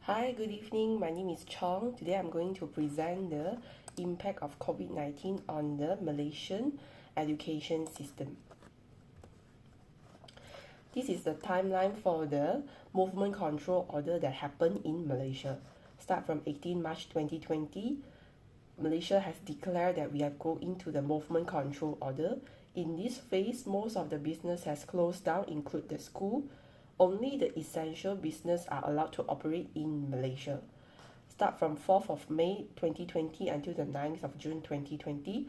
Hi, good evening. My name is Chong. Today I'm going to present the impact of COVID-19 on the Malaysian education system. This is the timeline for the movement control order that happened in Malaysia. Start from 18 March 2020, Malaysia has declared that we are going into the movement control order. In this phase, most of the business has closed down, include the school. Only the essential business are allowed to operate in Malaysia. Start from 4th of May 2020 until the 9th of June 2020,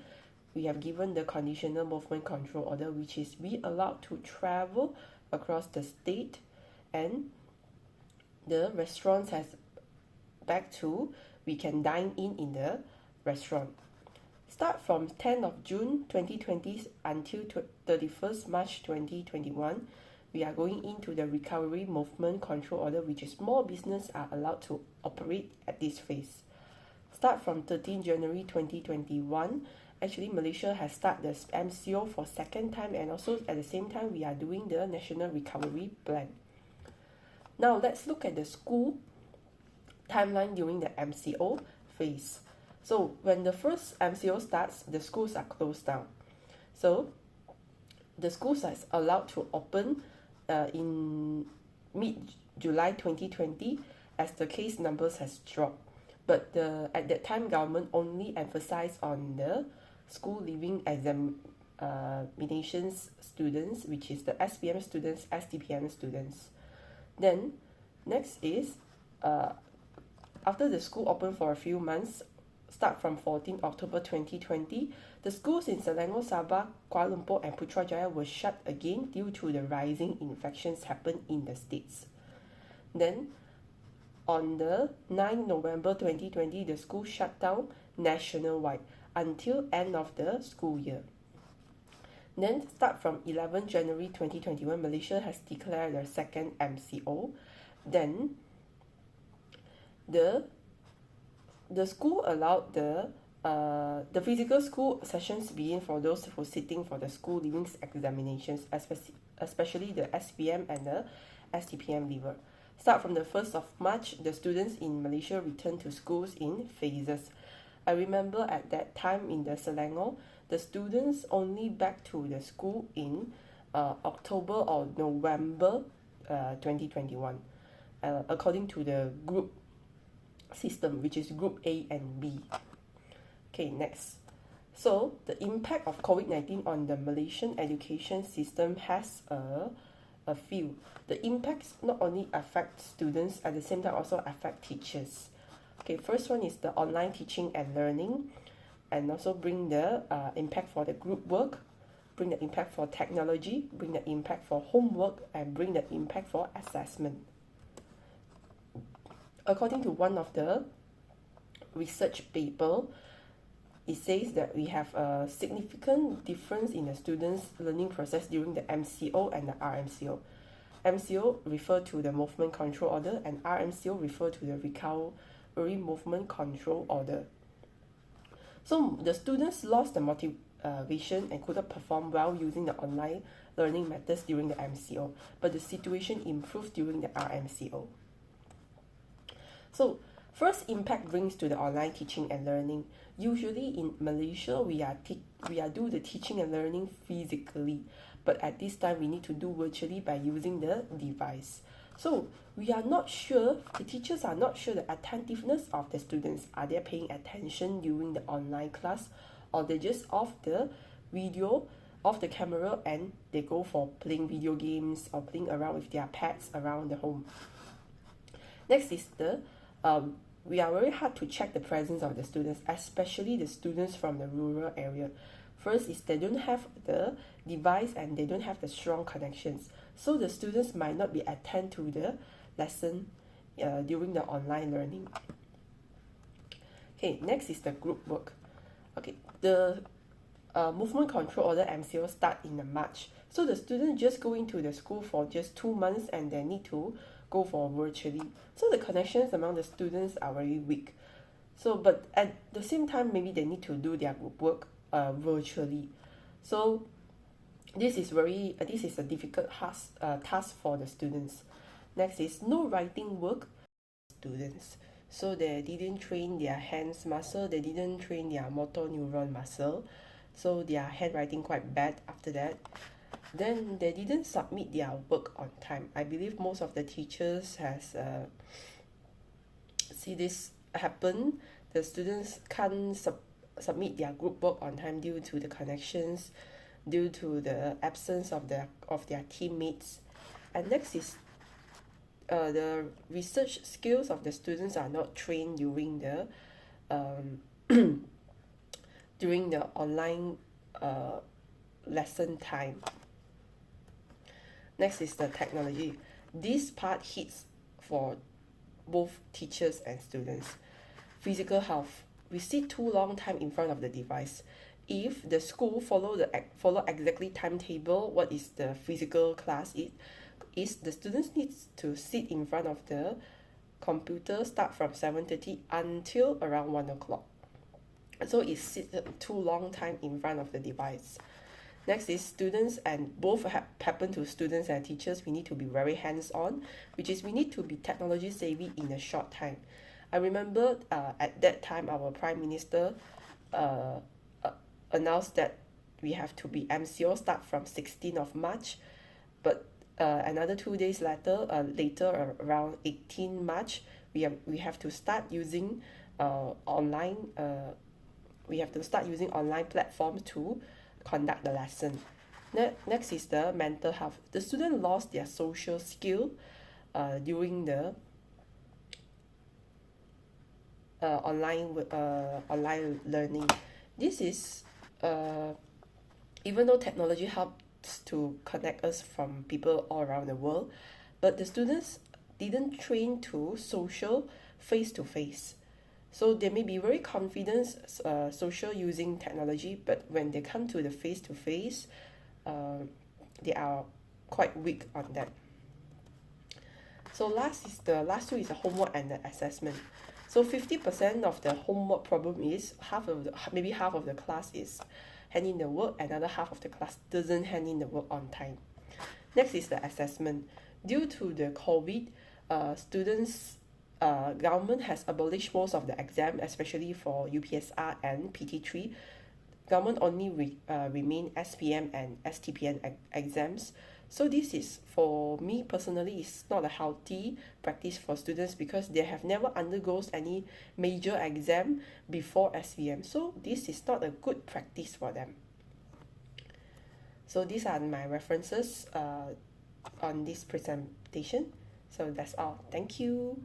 we have given the conditional movement control order, which is we allowed to travel across the state, and the restaurants has back to we can dine in the restaurant. Start from 10th of June 2020 until 31st March 2021, we are going into the recovery movement control order, which is more business are allowed to operate at this phase. Start from 13 January 2021, actually Malaysia has started the MCO for second time, and also at the same time we are doing the National Recovery Plan. Now let's look at the school timeline during the MCO phase. So when the first MCO starts, the schools are closed down. So the schools are allowed to open in mid-July 2020 as the case numbers has dropped. But at that time, government only emphasized on the school leaving examinations students, which is the SPM students, STPM students. Then next is after the school opened for a few months, start from 14 October 2020, the schools in Selangor, Sabah, Kuala Lumpur and Putrajaya were shut again due to the rising infections happened in the states. Then on the 9 November 2020, the school shut down nationwide until end of the school year. Then start from 11 January 2021, Malaysia has declared the second MCO. Then the school allowed the physical school sessions begin for those who are sitting for the school leaving examinations, especially the SPM and the STPM leaver. Start from the 1st of March, the students in Malaysia return to schools in phases. I remember at that time in the Selangor, the students only back to the school in October or November 2021, according to the group system, which is group A and B. Okay, next. So the impact of COVID-19 on the Malaysian education system has a few. The impacts not only affect students, at the same time also affect teachers. Okay, first one is the online teaching and learning, and also bring the impact for the group work, bring the impact for technology, bring the impact for homework, and bring the impact for assessment. According to one of the research paper, it says that we have a significant difference in the students' learning process during the MCO and the RMCO. MCO refer to the movement control order, and RMCO refer to the recovery movement control order. So the students lost the motivation and couldn't perform well using the online learning methods during the MCO, but the situation improved during the RMCO. So first impact brings to the online teaching and learning. Usually in Malaysia, we do the teaching and learning physically, but at this time we need to do virtually by using the device. So we are not sure, the teachers are not sure the attentiveness of the students. Are they paying attention during the online class, or they just off the video, off the camera, and they go for playing video games or playing around with their pets around the home. Next is we are very hard to check the presence of the students, especially the students from the rural area. First is they don't have the device and they don't have the strong connections. So the students might not be attend to the lesson during the online learning. Okay, next is the group work. Okay, the movement control order MCO start in March. So the students just go into the school for just 2 months and they need to go for virtually. So the connections among the students are very weak. So, but at the same time, maybe they need to do their group work virtually. So this is a difficult task for the students. Next is no writing work. students. So they didn't train their hands muscle, they didn't train their motor neuron muscle, so their handwriting quite bad after that. Then they didn't submit their work on time. I believe most of the teachers has see this happen. The students can't submit their group work on time due to the connections, due to the absence of their teammates. And next is the research skills of the students are not trained during the during the online lesson time. Next is the technology. This part hits for both teachers and students. Physical health. We sit too long time in front of the device. If the school follow exactly timetable, what is the physical class is the students needs to sit in front of the computer, start from 7:30 until around 1 o'clock. So it sits too long time in front of the device. Next is students, and both happen to students and teachers. We need to be very hands-on, which is we need to be technology savvy in a short time. I remember at that time our Prime Minister announced that we have to be MCO start from 16th of March, but another 2 days later, around 18 March, we have to start using online. We have to start using online platforms to conduct the lesson. Next is the mental health. The student lost their social skill during the online learning. This is even though technology helps to connect us from people all around the world, but the students didn't train to social face-to-face. So they may be very confident social using technology, but when they come to the face-to-face, they are quite weak on that. So last two is the homework and the assessment. So 50% of the homework problem is half of the class is handing the work, another half of the class doesn't hand in the work on time. Next is the assessment. Due to the COVID, government has abolished most of the exam, especially for UPSR and PT3. Government only remain SPM and STPN exams. So this is, for me personally, is not a healthy practice for students because they have never undergone any major exam before SVM. So this is not a good practice for them. So these are my references on this presentation. So that's all. Thank you.